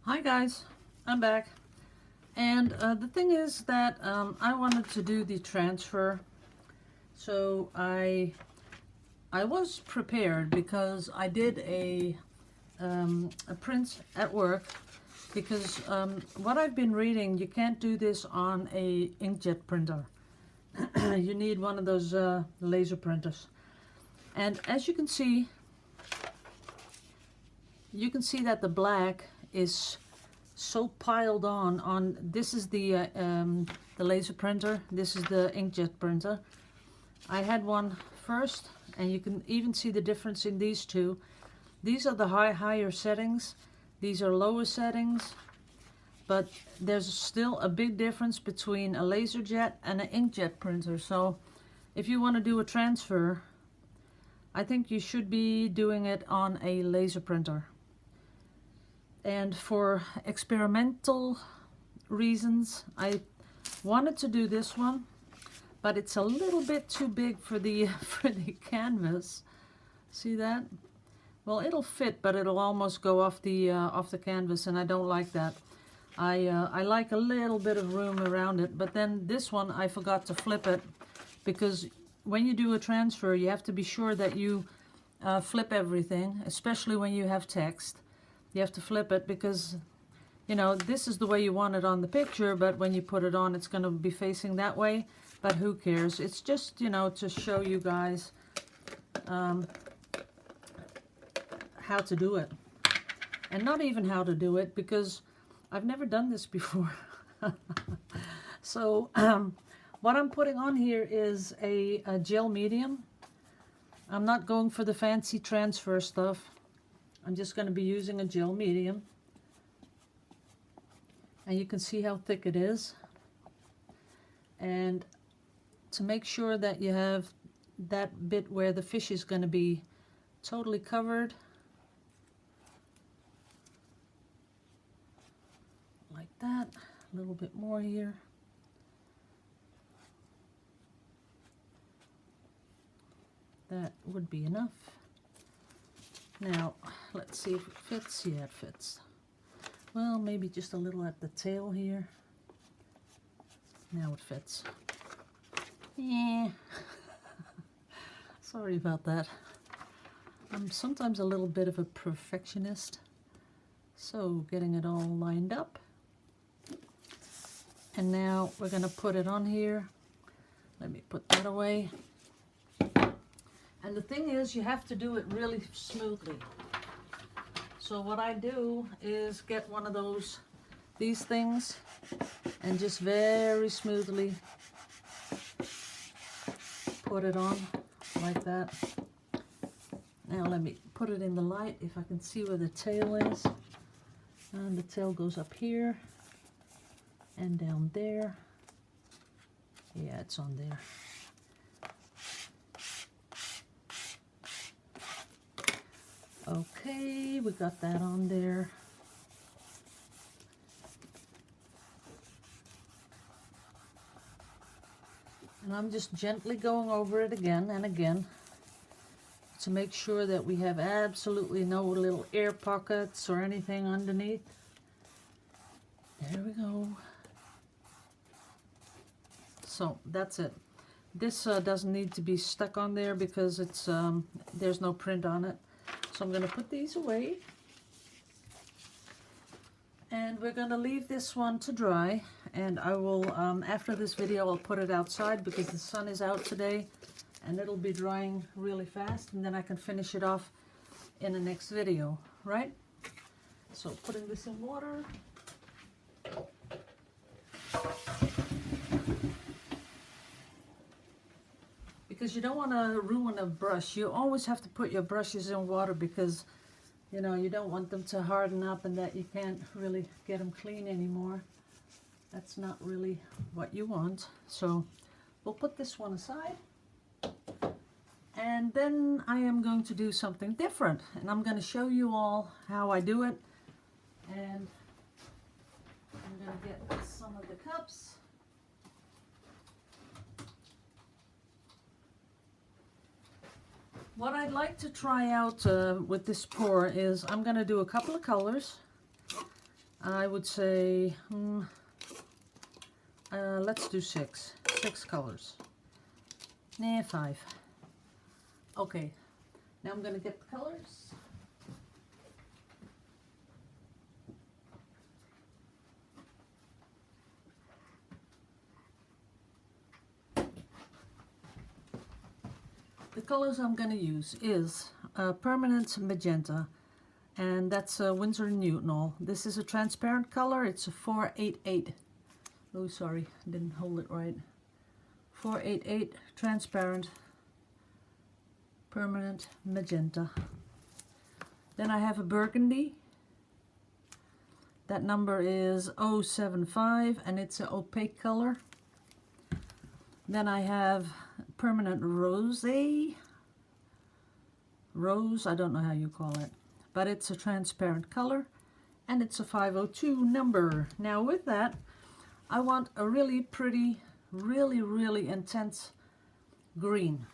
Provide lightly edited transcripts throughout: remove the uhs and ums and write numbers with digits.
Hi guys, I'm back. And the thing is that I wanted to do the transfer. So I was prepared because I did a print at work because what I've been reading, you can't do this on a inkjet printer. You need one of those laser printers. And as you can see that the black is so piled on this is the laser printer, this is the inkjet printer. I had one first, and you can even see the difference in these two. These are the higher settings, these are lower settings, but there's still a big difference between a laser jet and an inkjet printer. So if you want to do a transfer, I think you should be doing it on a laser printer. And for experimental reasons, I wanted to do this one, but it's a little bit too big for the canvas. See that? Well, it'll fit, but it'll almost go off the canvas, and I don't like that. I like a little bit of room around it, but then this one I forgot to flip it, because when you do a transfer, you have to be sure that you flip everything, especially when you have text. You have to flip it because, you know, this is the way you want it on the picture, but when you put it on, it's going to be facing that way. But who cares? It's just, you know, to show you guys how to do it. And not even how to do it, because I've never done this before. So what I'm putting on here is a gel medium. I'm not going for the fancy transfer stuff. I'm just going to be using a gel medium. And you can see how thick it is. And to make sure that you have that bit where the fish is going to be totally covered, like that, a little bit more here. That would be enough. Now, let's see if it fits. Yeah, it fits. Well, maybe just a little at the tail here. Now it fits. Yeah. Sorry about that. I'm sometimes a little bit of a perfectionist. So, getting it all lined up. And now we're going to put it on here. Let me put that away. And the thing is, you have to do it really smoothly. So what I do is get one of these things, and just very smoothly put it on like that. Now let me put it in the light if I can see where the tail is. And the tail goes up here and down there. Yeah, it's on there. Okay, we got that on there. And I'm just gently going over it again and again to make sure that we have absolutely no little air pockets or anything underneath. There we go. So that's it. This doesn't need to be stuck on there because it's there's no print on it. So I'm going to put these away, and we're going to leave this one to dry, and I will, after this video, I'll put it outside because the sun is out today, and it'll be drying really fast, and then I can finish it off in the next video, right? So putting this in water. Because you don't want to ruin a brush. You always have to put your brushes in water because, you know, you don't want them to harden up and that you can't really get them clean anymore. That's not really what you want. So we'll put this one aside. And then I am going to do something different. And I'm going to show you all how I do it. And I'm going to get some of the cups. What I'd like to try out with this pour is I'm going to do a couple of colors. I would say, let's do 6 colors. Nah, 5. Okay, now I'm going to get the colors. The colors I'm going to use is permanent magenta, and that's Winsor & Newton. This is a transparent color. It's a 488. Oh, sorry, didn't hold it right. 488 transparent permanent magenta. Then I have a burgundy. That number is 075, and it's an opaque color. Then I have permanent rose, I don't know how you call it, but it's a transparent color, and it's a 502 number. Now with that, I want a really pretty, really intense green.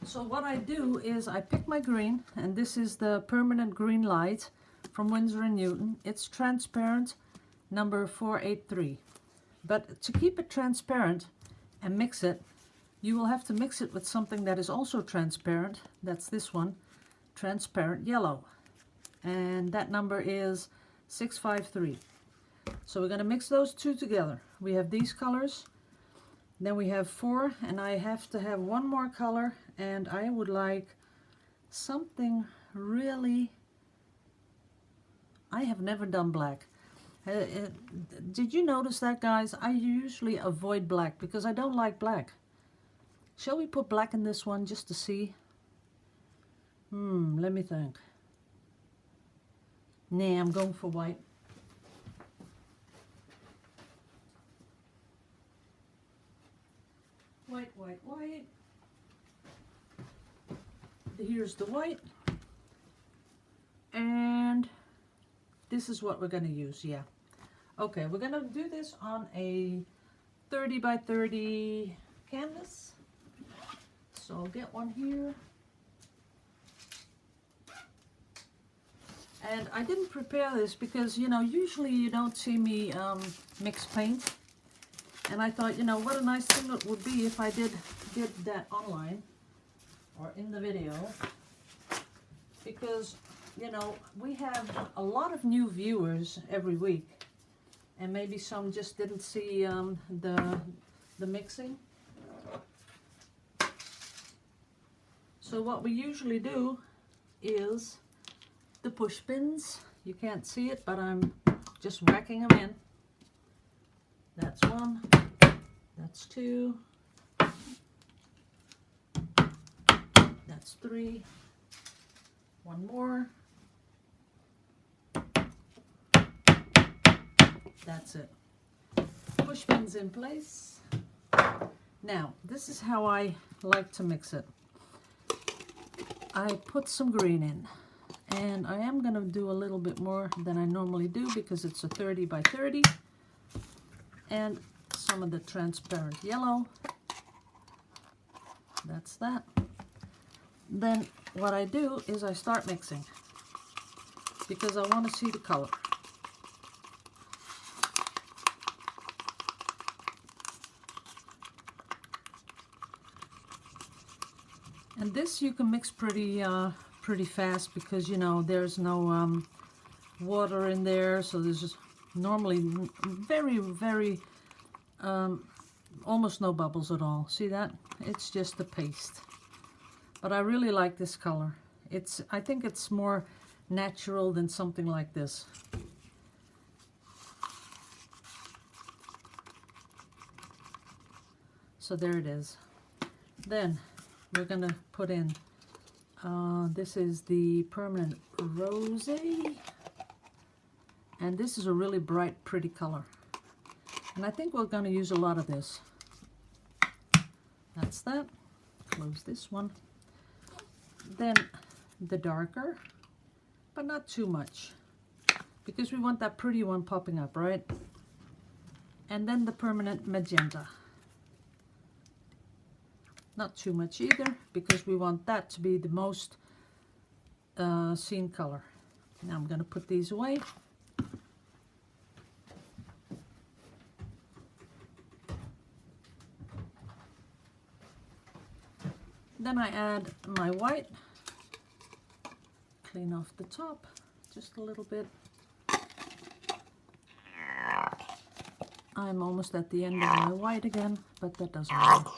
So what I do is I pick my green, and this is the permanent green light from Winsor & Newton. It's transparent, number 483. But to keep it transparent and mix it, you will have to mix it with something that is also transparent. That's this one, transparent yellow. And that number is 653. So we're going to mix those two together. We have these colors. Then we have 4, and I have to have one more color, and I would like something really... I have never done black. Did you notice that, guys? I usually avoid black because I don't like black. Shall we put black in this one just to see? Let me think. Nah, I'm going for white. White, white, white. Here's the white. And this is what we're going to use, yeah. Okay, we're going to do this on a 30 by 30 canvas. So I'll get one here. And I didn't prepare this because, you know, usually you don't see me mix paint. And I thought, you know, what a nice thing it would be if I did that online or in the video. Because, you know, we have a lot of new viewers every week. And maybe some just didn't see the mixing. So what we usually do is the push pins. You can't see it, but I'm just whacking them in. That's 1, that's 2, that's 3, 1 more, that's it. Push pins in place. Now, this is how I like to mix it. I put some green in, and I am going to do a little bit more than I normally do because it's a 30 by 30. And some of the transparent yellow. That's that. Then what I do is I start mixing because I want to see the color. And this you can mix pretty fast because, you know, there's no water in there, so there's just normally very almost no bubbles at all. See that? It's just a paste. But I really like this color. I think it's more natural than something like this. So there it is. Then we're gonna put in this is the permanent rosé. And this is a really bright, pretty color. And I think we're going to use a lot of this. That's that. Close this one. Then the darker, but not too much. Because we want that pretty one popping up, right? And then the permanent magenta. Not too much either, because we want that to be the most seen color. Now I'm going to put these away. Then I add my white. Clean off the top just a little bit. I'm almost at the end of my white again, but that doesn't matter.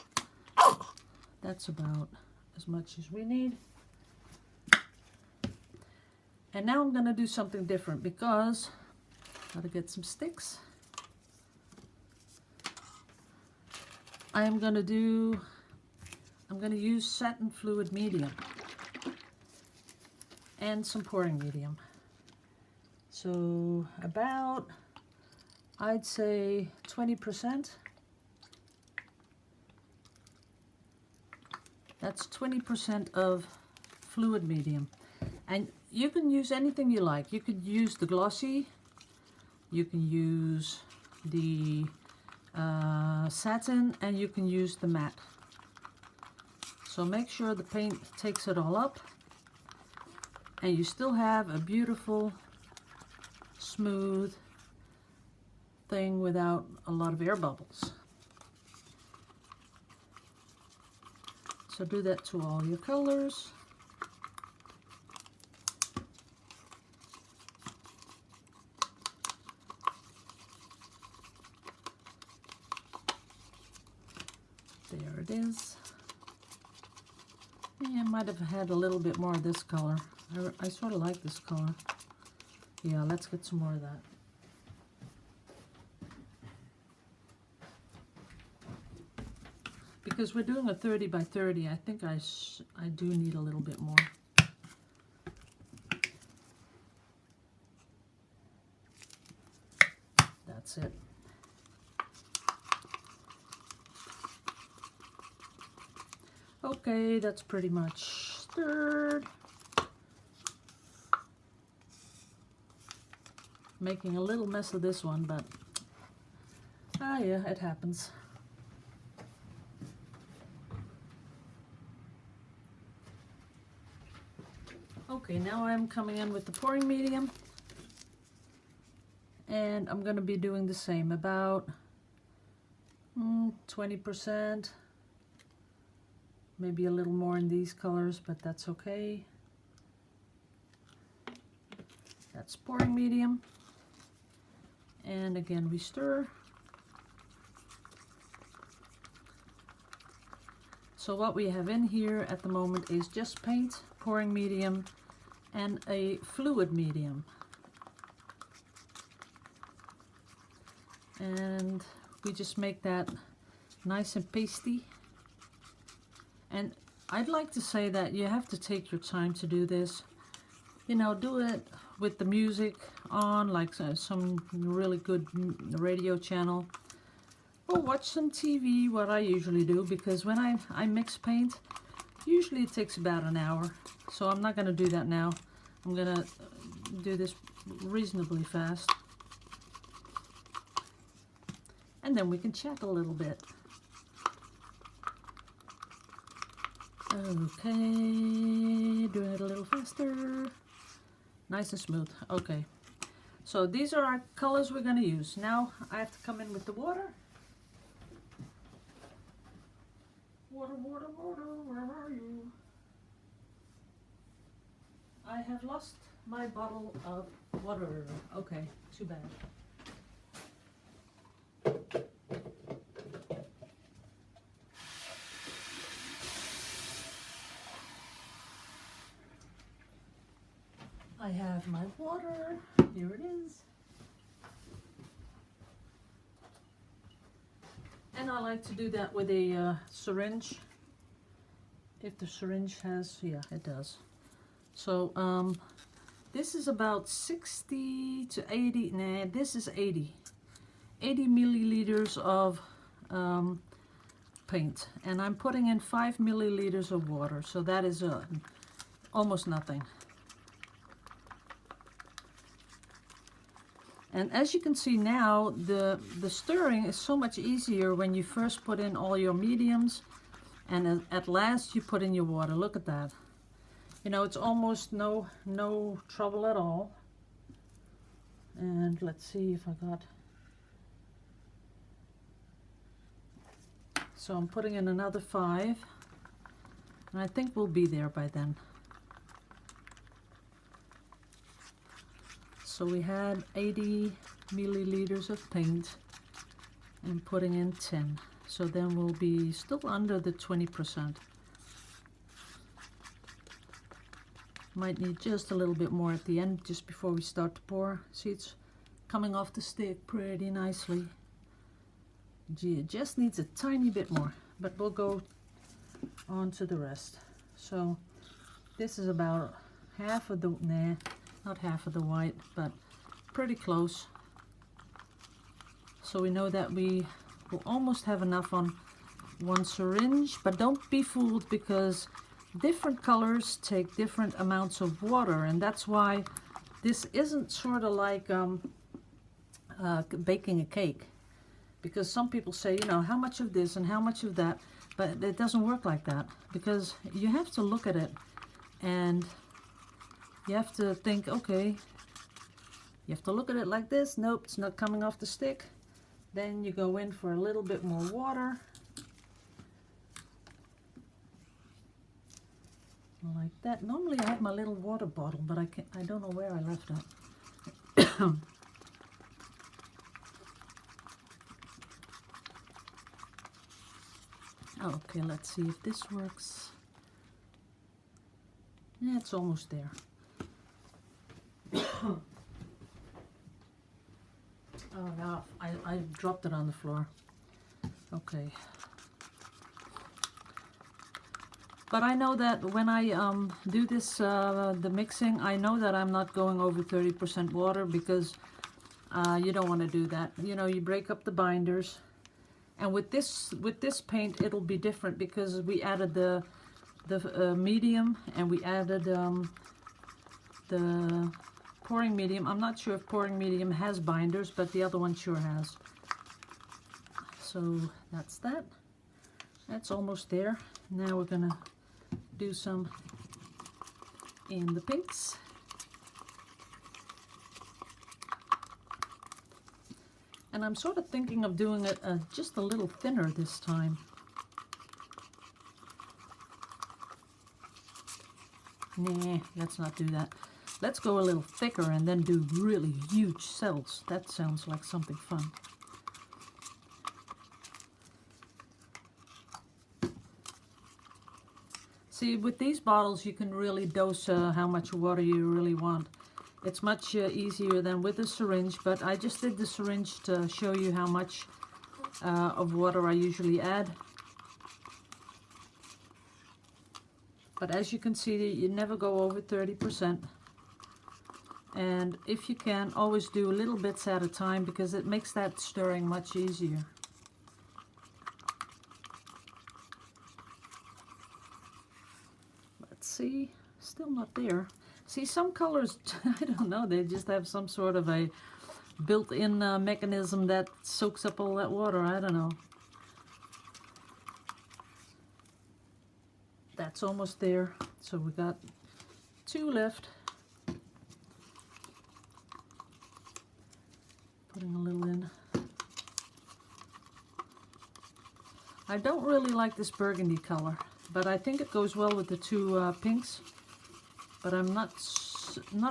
That's about as much as we need. And now I'm going to do something different, because I've got to get some sticks. I'm going to use satin fluid medium and some pouring medium. So about, I'd say 20%. That's 20% of fluid medium. And you can use anything you like. You could use the glossy, you can use the satin, and you can use the matte. So make sure the paint takes it all up, and you still have a beautiful, smooth thing without a lot of air bubbles. So do that to all your colors. There it is. Yeah, I might have had a little bit more of this color. I sort of like this color. Yeah, let's get some more of that. Because we're doing a 30 by 30, I think I do need a little bit more. That's it. Okay, that's pretty much stirred. Making a little mess of this one, but yeah, it happens. Okay, now I'm coming in with the pouring medium, and I'm going to be doing the same, about 20%, maybe a little more in these colors, but that's okay. That's pouring medium, and again we stir. So what we have in here at the moment is just paint, pouring medium, and a fluid medium. And we just make that nice and pasty. And I'd like to say that you have to take your time to do this. You know, do it with the music on, like some really good radio channel. Or watch some TV, what I usually do, because when I mix paint, usually it takes about an hour. So I'm not going to do that now. I'm going to do this reasonably fast. And then we can chat a little bit. Okay, doing it a little faster. Nice and smooth. Okay, so these are our colors we're going to use. Now I have to come in with the water. Water, water, water, where are you? I have lost my bottle of water. Okay, too bad. I have my water. Here it is. And I like to do that with a syringe. If the syringe has, yeah, it does. So this is about 60 to 80, nah, this is 80 milliliters of paint. And I'm putting in 5 milliliters of water. So that is almost nothing. And as you can see now, the stirring is so much easier when you first put in all your mediums And at last you put in your water. Look at that. You know, it's almost no trouble at all. And let's see if I got... So I'm putting in another 5. And I think we'll be there by then. So we had 80 milliliters of paint and putting in 10. So then we'll be still under the 20%. Might need just a little bit more at the end, just before we start to pour. See, it's coming off the stick pretty nicely. Gee, it just needs a tiny bit more, but we'll go on to the rest. So this is about half of the, nah, not half of the white, but pretty close. So we know that we will almost have enough on one syringe, but don't be fooled, because different colors take different amounts of water, and that's why this isn't sort of like baking a cake. Because some people say, you know, how much of this and how much of that, but it doesn't work like that, because you have to look at it and you have to think, okay, you have to look at it like this. Nope, it's not coming off the stick. Then you go in for a little bit more water. Like that. Normally I have my little water bottle, but I don't know where I left it. Okay, let's see if this works. Yeah, it's almost there. Oh no, I dropped it on the floor. Okay. But I know that when I do this, the mixing, I know that I'm not going over 30% water, because you don't want to do that. You know, you break up the binders. And with this paint, it'll be different, because we added the medium, and we added the pouring medium. I'm not sure if pouring medium has binders, but the other one sure has. So that's that. That's almost there. Now we're gonna do some in the pinks. And I'm sort of thinking of doing it just a little thinner this time. Nah, let's not do that. Let's go a little thicker and then do really huge cells. That sounds like something fun. See, with these bottles you can really dose how much water you really want. It's much easier than with a syringe, but I just did the syringe to show you how much of water I usually add. But as you can see, you never go over 30%. And if you can, always do little bits at a time, because it makes that stirring much easier. Let's see, still not there. See, some colors, I don't know, they just have some sort of a built-in mechanism that soaks up all that water. I don't know. That's almost there. So we got 2 left. Putting a little in. I don't really like this burgundy color, but I think it goes well with the 2 pinks. But I'm not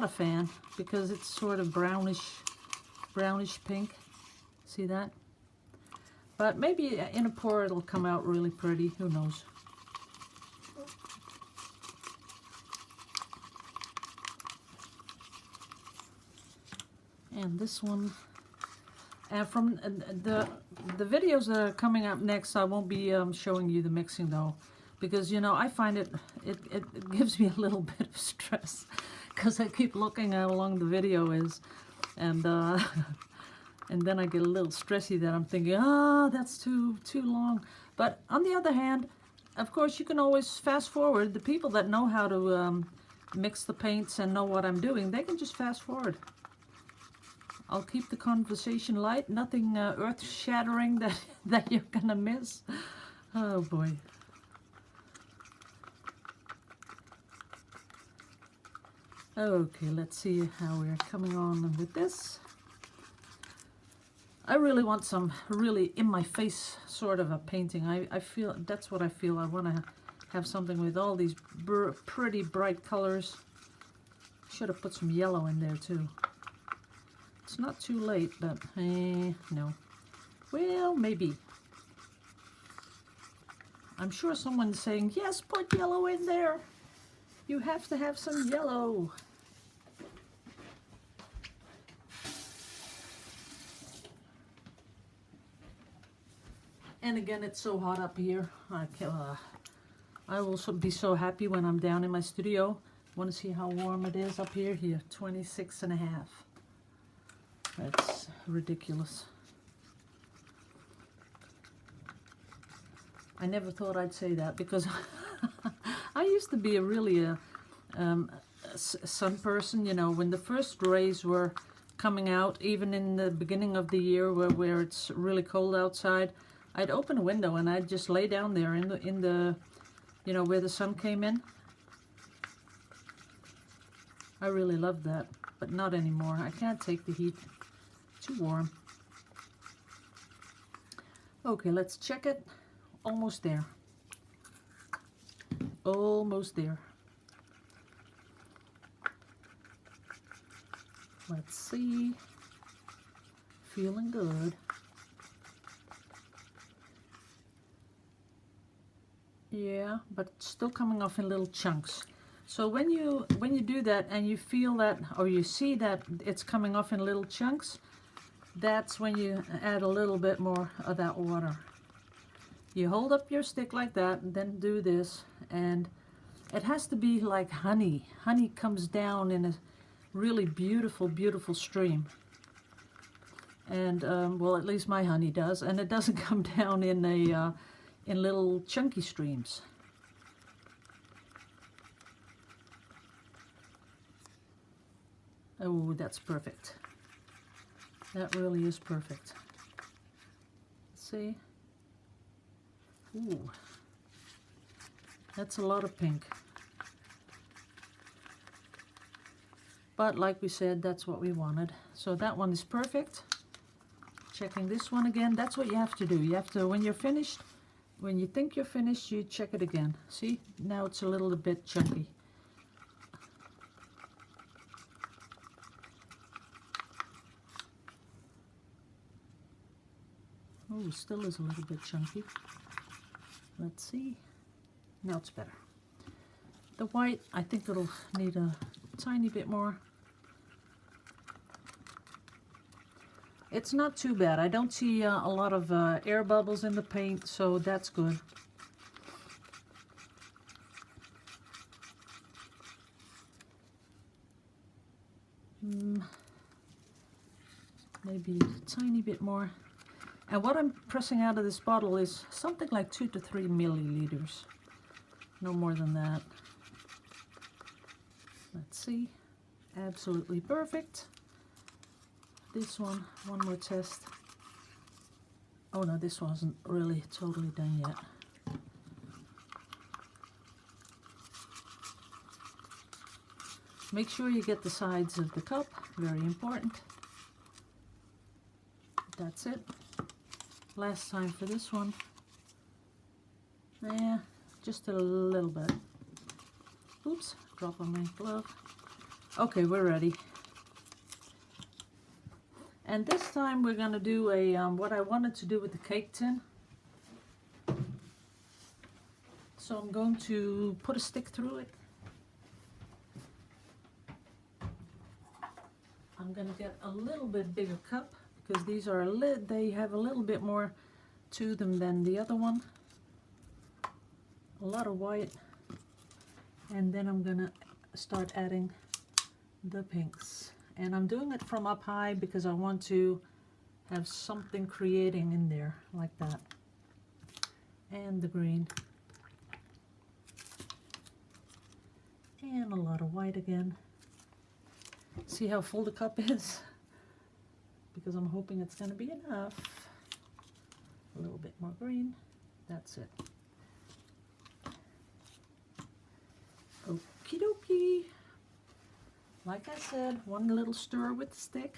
a fan, because it's sort of brownish pink. See that? But maybe in a pour it'll come out really pretty. Who knows? And this one. And from the videos that are coming up next, I won't be showing you the mixing though. Because, you know, I find it gives me a little bit of stress, because I keep looking at how long the video is, and then I get a little stressy that I'm thinking, that's too long. But on the other hand, of course, you can always fast forward. The people that know how to mix the paints and know what I'm doing, they can just fast forward. I'll keep the conversation light, nothing earth-shattering that you're gonna miss. Oh boy. Okay, let's see how we're coming on with this. I really want some really in-my-face sort of a painting. I feel, that's what I feel. I want to have something with all these pretty bright colors. Should have put some yellow in there too. It's not too late, but no. Well, maybe. I'm sure someone's saying, yes, put yellow in there. You have to have some yellow. And again, it's so hot up here. I will be so happy when I'm down in my studio. Want to see how warm it is up here? Here, 26.5. That's ridiculous. I never thought I'd say that because I used to be a really sun person, you know, when the first rays were coming out, even in the beginning of the year where it's really cold outside, I'd open a window and I'd just lay down there in the you know, where the sun came in. I really loved that, but not anymore. I can't take the heat. Too warm. Okay, let's check it. Almost there. Almost there. Let's see. Feeling good. Yeah, but still coming off in little chunks. So when you do that and you feel that, or you see that it's coming off in little chunks, that's when you add a little bit more of that water. You hold up your stick like that and then do this, and it has to be like honey. Honey comes down in a really beautiful, beautiful stream. And well, at least my honey does, and it doesn't come down in little chunky streams. Oh, that's perfect. That really is perfect. Let's see. Ooh, that's a lot of pink. But like we said, that's what we wanted. So that one is perfect. Checking this one again. That's what you have to do. You have to, when you're finished, when you think you're finished, you check it again. See, now it's a little bit chunky. Oh, still is a little bit chunky. Let's see. Now it's better. The white, I think it'll need a tiny bit more. It's not too bad. I don't see a lot of air bubbles in the paint, so that's good. Maybe a tiny bit more. And what I'm pressing out of this bottle is something like 2 to 3 milliliters. No more than that. Let's see. Absolutely perfect. This one more test. Oh no, this wasn't really totally done yet. Make sure you get the sides of the cup, very important. That's it. Last time for this one. Yeah, just a little bit. Oops, drop on my glove. Okay, we're ready. And this time we're going to do a what I wanted to do with the cake tin. So I'm going to put a stick through it. I'm going to get a little bit bigger cup because these are they have a little bit more to them than the other one. A lot of white. And then I'm going to start adding the pinks. And I'm doing it from up high because I want to have something creating in there like that. And the green. And a lot of white again. See how full the cup is? Because I'm hoping it's going to be enough. A little bit more green. That's it. Okie dokie. Like I said, one little stir with the stick.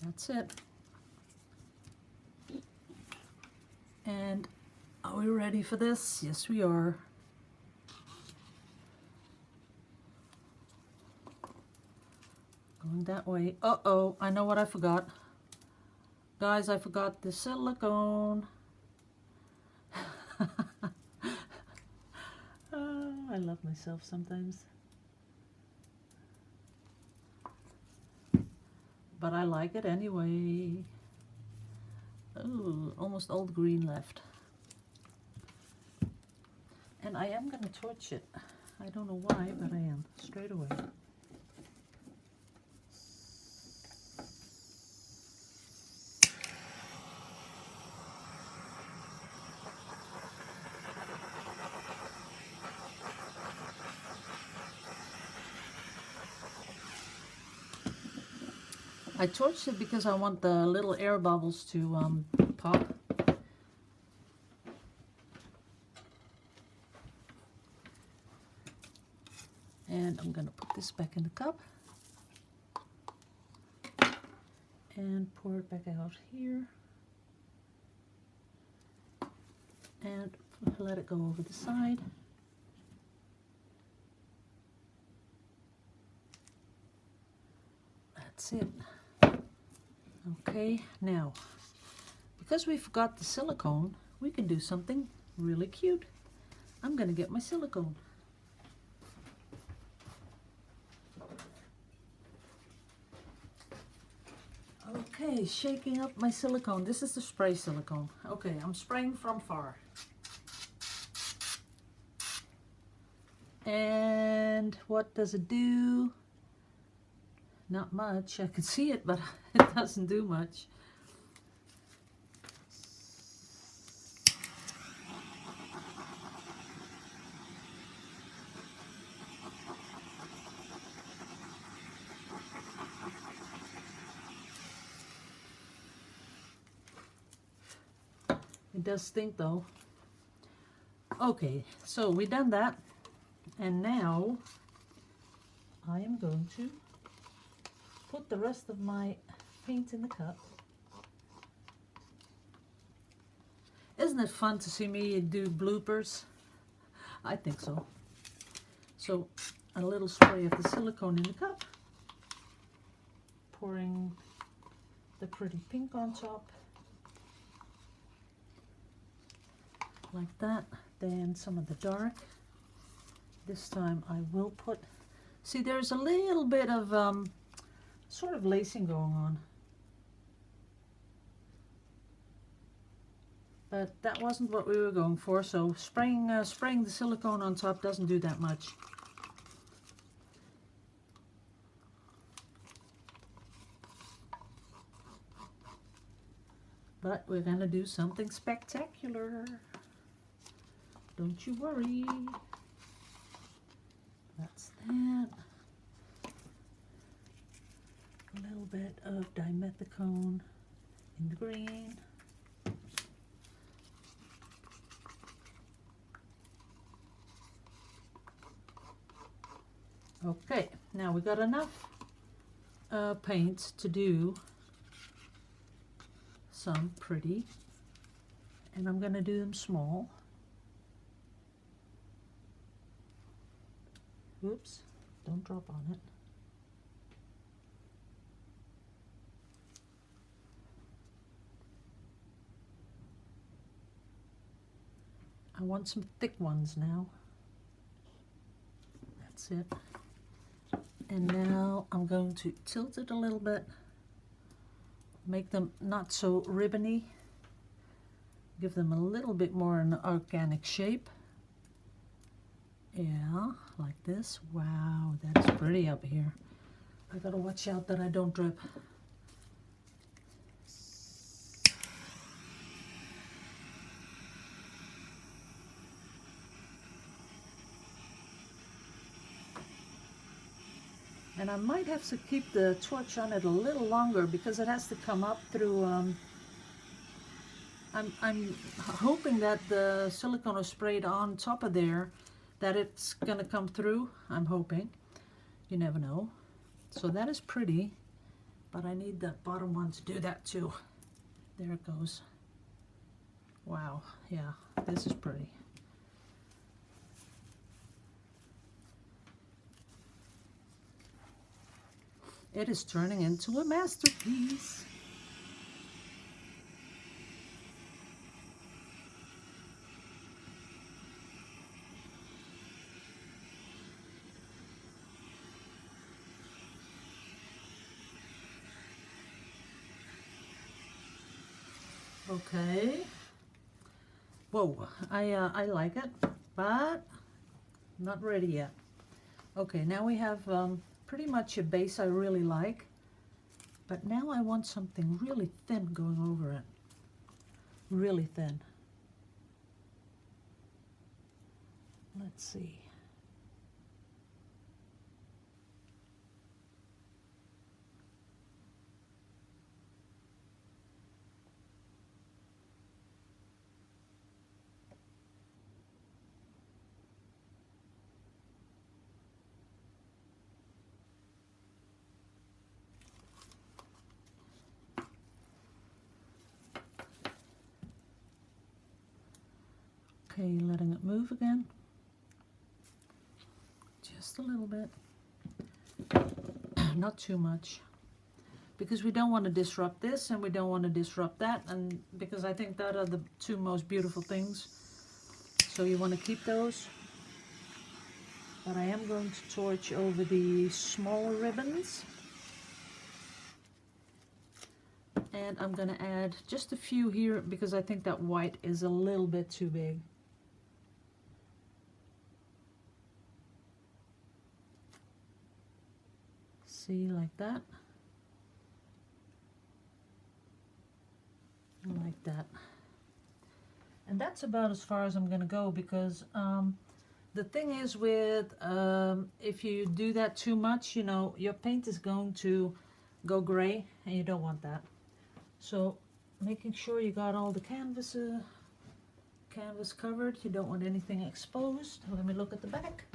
That's it. And are we ready for this? Yes, we are. Going that way. Uh-oh, I know what I forgot. Guys, I forgot the silicone. I love myself sometimes. But I like it anyway. Oh, almost all the green left. And I am going to torch it. I don't know why, but I am, straight away. I torched it because I want the little air bubbles to pop. And I'm going to put this back in the cup. And pour it back out here. And let it go over the side. That's it. Okay, now, because we forgot the silicone, we can do something really cute. I'm going to get my silicone. Okay, shaking up my silicone. This is the spray silicone. Okay, I'm spraying from far. And what does it do? Not much. I can see it, but it doesn't do much. It does stink though. Okay, so we done that. And now I am going to put the rest of my paint in the cup. Isn't it fun to see me do bloopers? I think so. So a little spray of the silicone in the cup. Pouring the pretty pink on top. Like that. Then some of the dark. This time I will put, see there's a little bit of sort of lacing going on. But that wasn't what we were going for, so spraying the silicone on top doesn't do that much. But we're going to do something spectacular. Don't you worry. That's that. A little bit of dimethicone in the green. Okay, now we got enough paint to do some pretty, and I'm going to do them small. Oops, don't drop on it. I want some thick ones now. That's it. And now I'm going to tilt it a little bit. Make them not so ribbony. Give them a little bit more an organic shape. Yeah, like this. Wow, that's pretty up here. I gotta watch out that I don't drip. And I might have to keep the torch on it a little longer because it has to come up through, I'm hoping that the silicone is sprayed on top of there that it's gonna come through. I'm hoping. You never know. So that is pretty, but I need that bottom one to do that too. There it goes. Wow, yeah, this is pretty. It is turning into a masterpiece. Okay. Whoa, I like it, but not ready yet. Okay, now we have pretty much a base I really like, but now I want something really thin going over it. Really thin. Let's see. Okay, letting it move again. Just a little bit. Not too much. Because we don't want to disrupt this and we don't want to disrupt that, and because I think that are the two most beautiful things. So you want to keep those. But I am going to torch over the smaller ribbons. And I'm going to add just a few here because I think that white is a little bit too big. See, like that. Like that. And that's about as far as I'm going to go, because the thing is with if you do that too much, you know, your paint is going to go gray and you don't want that. So making sure you got all the canvas covered. You don't want anything exposed. Let me look at the back.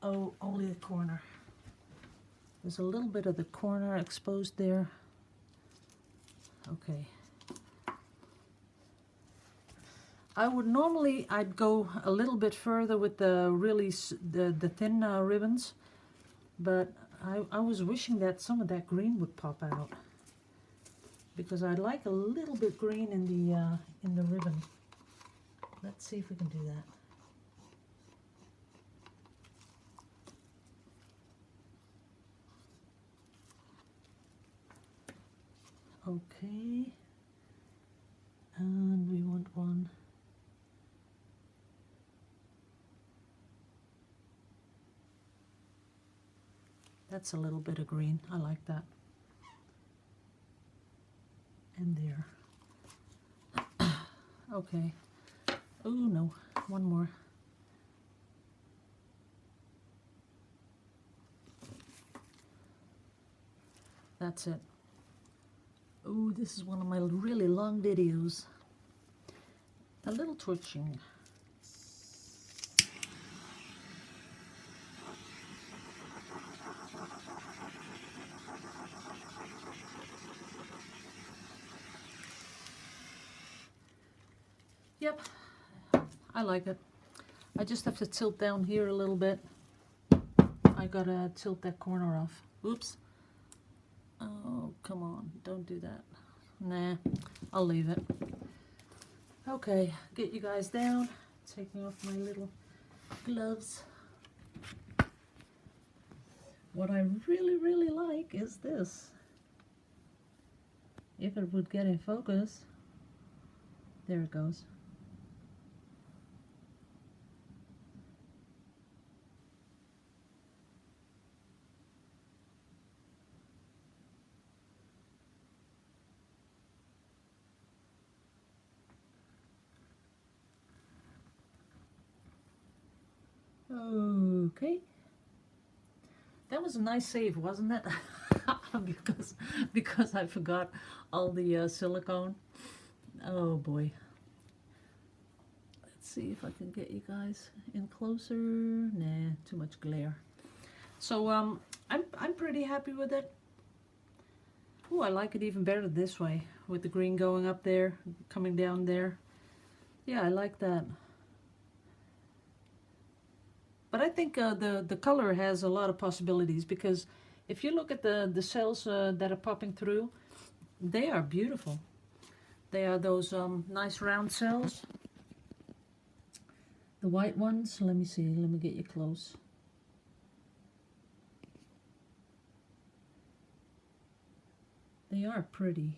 Oh, only the corner. There's a little bit of the corner exposed there. Okay. I would normally, I'd go a little bit further with the really the thin ribbons, but I was wishing that some of that green would pop out, because I'd like a little bit green in the ribbon. Let's see if we can do that. Okay, and we want one. That's a little bit of green. I like that. And there. Okay. Oh no, one more. That's it. Oh, this is one of my really long videos. A little twitching. Yep, I like it. I just have to tilt down here a little bit. I gotta tilt that corner off. Oops. Oh, come on, don't do that. Nah, I'll leave it. Okay, get you guys down. Taking off my little gloves. What I really, really like is this. If it would get in focus. There it goes. Okay. That was a nice save, wasn't it? because I forgot all the silicone. Oh boy. Let's Let's see if I can get you guys in closer. Nah, too much glare. So I'm pretty happy with it. Oh, I like it even better this way, with the green going up there, coming down there. Yeah, I like that. But I think the color has a lot of possibilities, because if you look at the cells that are popping through, they are beautiful. They are those nice round cells. The white ones, let me see, let me get you close. They are pretty.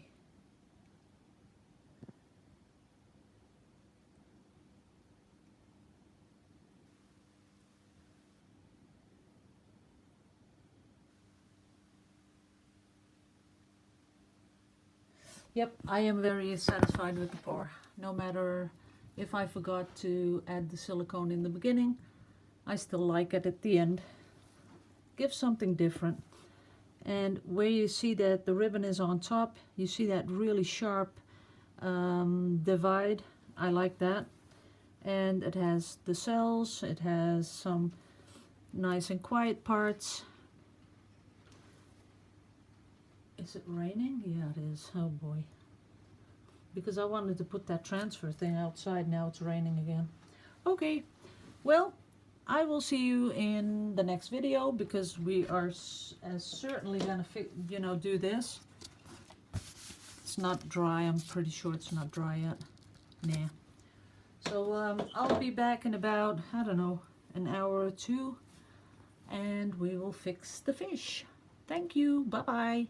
Yep, I am very satisfied with the pour. No matter if I forgot to add the silicone in the beginning, I still like it at the end. Give something different. And where you see that the ribbon is on top, you see that really sharp divide. I like that. And it has the cells, it has some nice and quiet parts. Is it raining? Yeah, it is. Oh boy. Because I wanted to put that transfer thing outside, now it's raining again. Okay, well, I will see you in the next video, because we are certainly gonna do this. It's not dry. I'm pretty sure it's not dry yet. Nah. So I'll be back in about, I don't know, an hour or two, and we will fix the fish. Thank you. Bye-bye.